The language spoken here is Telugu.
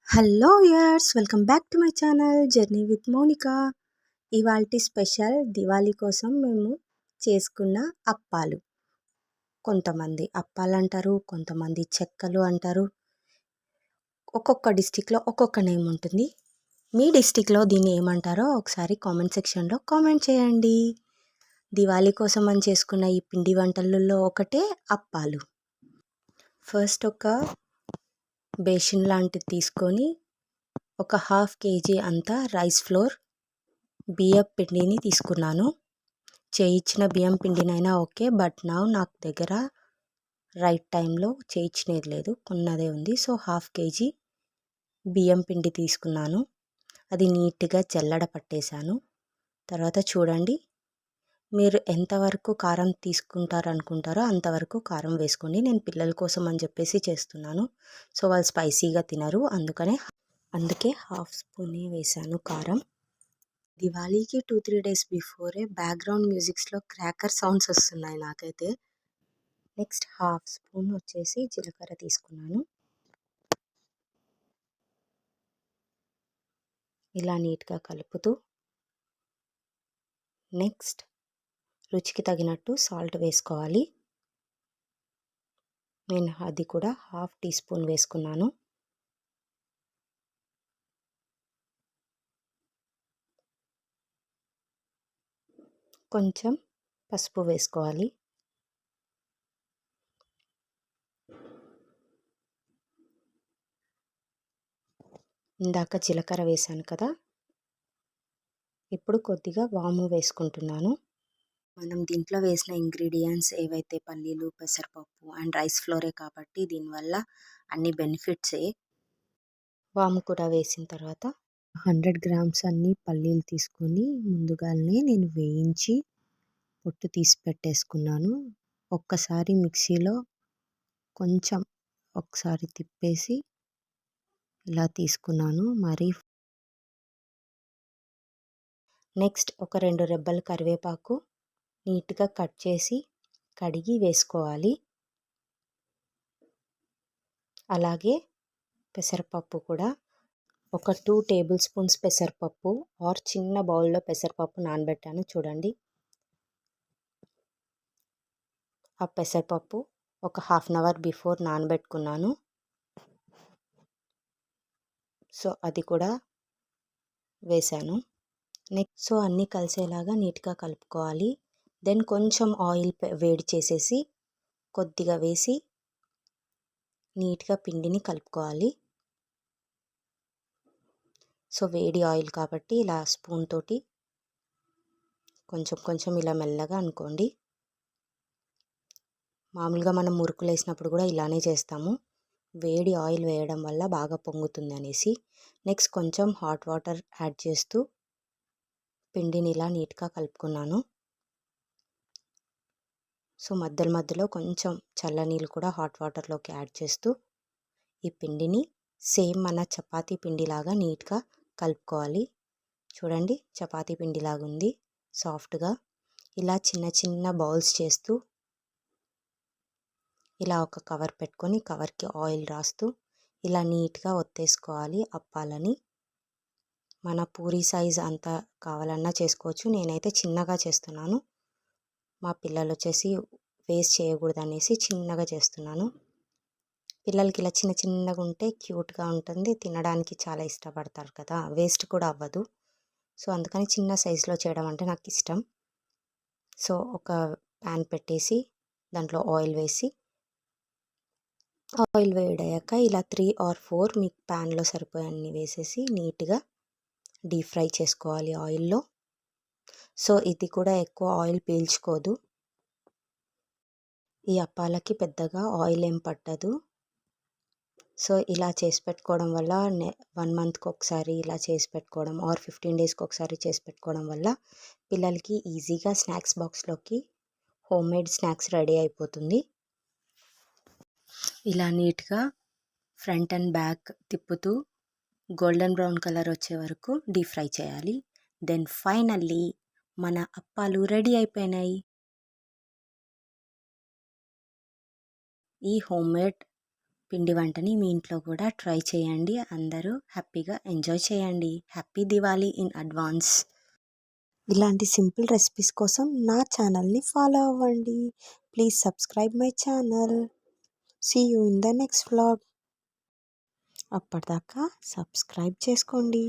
Hello yours welcome back to my channel journey with Monika. ఇవాల్టి స్పెషల్ దివాళీ కోసం మేము చేసుకున్న అప్పాలు. కొంతమంది అప్పాలు అంటారు, కొంతమంది చెక్కలు అంటారు. ఒక్కొక్క డిస్టిక్లో ఒక్కొక్క నేమ్ ఉంటుంది. మీ డిస్టిక్లో దీన్ని ఏమంటారో ఒకసారి కామెంట్ సెక్షన్లో కామెంట్ చేయండి. దివాళీ కోసం అని చేసుకున్న ఈ పిండి వంటలలో ఒకటే అప్పాలు. ఫస్ట్ ఒక బేసిన్ లాంటిది తీసుకొని ఒక 1/2 kg అంతా రైస్ ఫ్లోర్ బియ్యం పిండిని తీసుకున్నాను. చేయించిన బియ్యం పిండినైనా ఓకే, బట్ నాకు దగ్గర రైట్ టైంలో చేయించినది లేదు, కొన్నదే ఉంది. సో 1/2 kg బియ్యం పిండి తీసుకున్నాను. అది నీట్గా జల్లడ పట్టేశాను. తర్వాత చూడండి, మీరు ఎంతవరకు కారం తీసుకుంటారు అనుకుంటారో అంతవరకు కారం వేసుకోండి. నేను పిల్లల కోసం అని చెప్పేసి చేస్తున్నాను. సో వాళ్ళు స్పైసీగా తినరు, అందుకే 1/2 స్పూనే వేసాను కారం. దివాళీకి 2-3 days బిఫోరే బ్యాక్గ్రౌండ్ మ్యూజిక్స్లో క్రాకర్ సౌండ్స్ వస్తున్నాయి నాకైతే. నెక్స్ట్ 1/2 స్పూన్ వచ్చేసి జీలకర్ర తీసుకున్నాను. ఇలా నీట్గా కలుపుతూ నెక్స్ట్ రుచికి తగినట్టు సాల్ట్ వేసుకోవాలి. నేను అది కూడా 1/2 teaspoon వేసుకున్నాను. కొంచెం పసుపు వేసుకోవాలి. ఇందాక జీలకర్ర వేసాను కదా, ఇప్పుడు కొద్దిగా వాము వేసుకుంటున్నాను. మనం దీంట్లో వేసిన ఇంగ్రీడియంట్స్ ఏవైతే పల్లీలు, పెసరపప్పు అండ్ రైస్ ఫ్లోరే కాబట్టి దీనివల్ల అన్ని బెనిఫిట్సే. వాము కూడా వేసిన తర్వాత 100 grams అన్ని పల్లీలు తీసుకొని ముందుగానే నేను వేయించి పొట్టు తీసి పెట్టేసుకున్నాను. ఒక్కసారి మిక్సీలో కొంచెం ఒకసారి తిప్పేసి ఇలా తీసుకున్నాను. నెక్స్ట్ ఒక 2 రెబ్బల కరివేపాకు నీట్గా కట్ చేసి కడిగి వేసుకోవాలి. అలాగే పెసరపప్పు కూడా ఒక 2 tablespoons పెసరపప్పు ఆర్ చిన్న బౌల్లో పెసరపప్పు నానబెట్టాను చూడండి. ఆ పెసరపప్పు ఒక 1/2 hour బిఫోర్ నానబెట్టుకున్నాను. సో అది కూడా వేసాను. నెక్స్ట్ అన్నీ కలిసేలాగా నీట్గా కలుపుకోవాలి. దెన్ కొంచెం ఆయిల్ వేడి చేసేసి కొద్దిగా వేసి నీట్గా పిండిని కలుపుకోవాలి. సో వేడి ఆయిల్ కాబట్టి ఇలా స్పూన్ తోటి కొంచెం కొంచెం ఇలా మెల్లగా అనుకోండి. మామూలుగా మనం మురుకులు వేసినప్పుడు కూడా ఇలానే చేస్తాము, వేడి ఆయిల్ వేయడం వల్ల బాగా పొంగుతుంది అనేసి. నెక్స్ట్ కొంచెం హాట్ వాటర్ యాడ్ చేస్తూ పిండిని ఇలా నీట్గా కలుపుకున్నాను. సో మధ్యలో కొంచెం చల్లనీళ్ళు కూడా హాట్ వాటర్లోకి యాడ్ చేస్తూ ఈ పిండిని సేమ్ మన చపాతీ పిండిలాగా నీట్గా కలుపుకోవాలి. చూడండి, చపాతీ పిండిలాగా ఉంది సాఫ్ట్గా. ఇలా చిన్న చిన్న బౌల్స్ చేస్తూ ఇలా ఒక కవర్ పెట్టుకొని కవర్కి ఆయిల్ రాస్తూ ఇలా నీట్గా ఒత్తేసుకోవాలి అప్పాలని. మన పూరి సైజ్ అంత కావాలన్నా చేసుకోవచ్చు. నేనైతే చిన్నగా చేస్తున్నాను. మా పిల్లలు వచ్చేసి వేస్ట్ చేయకూడదు అనేసి చిన్నగా చేస్తున్నాను. పిల్లలకి ఇలా చిన్న చిన్నగా ఉంటే క్యూట్గా ఉంటుంది, తినడానికి చాలా ఇష్టపడతారు కదా, వేస్ట్ కూడా అవ్వదు. సో అందుకని చిన్న సైజులో చేయడం అంటే నాకు ఇష్టం. సో ఒక ప్యాన్ పెట్టేసి దాంట్లో ఆయిల్ వేసి, ఆయిల్ వేడయ్యాక ఇలా 3 or 4 మీకు ప్యాన్లో సరిపోయన్ని వేసేసి నీట్గా డీప్ ఫ్రై చేసుకోవాలి ఆయిల్లో. సో ఇది కూడా ఎక్కువ ఆయిల్ పీల్చుకోదు. ఈ అప్పాలకి పెద్దగా ఆయిల్ ఏం పట్టదు. సో ఇలా చేసి పెట్టుకోవడం వల్ల 1 monthకి ఒకసారి ఇలా చేసి పెట్టుకోవడం ఆర్ 15 daysకి ఒకసారి చేసి పెట్టుకోవడం వల్ల పిల్లలకి ఈజీగా స్నాక్స్ బాక్స్లోకి హోమ్మేడ్ స్నాక్స్ రెడీ అయిపోతుంది. ఇలా నీట్గా ఫ్రంట్ అండ్ బ్యాక్ తిప్పుతూ గోల్డెన్ బ్రౌన్ కలర్ వచ్చే వరకు డీప్ ఫ్రై చేయాలి. దెన్ ఫైనల్లీ మన అప్పాలు రెడీ అయిపోయినాయి. ఈ హోమ్మేడ్ పిండి వంటని మీ ఇంట్లో కూడా ట్రై చేయండి. అందరూ హ్యాపీగా ఎంజాయ్ చేయండి. Happy Diwali in advance. ఇలాంటి సింపుల్ రెసిపీస్ కోసం నా ఛానల్ని ఫాలో అవ్వండి. Please subscribe my channel. See you in the next vlog. అప్పటిదాకా సబ్స్క్రైబ్ చేసుకోండి.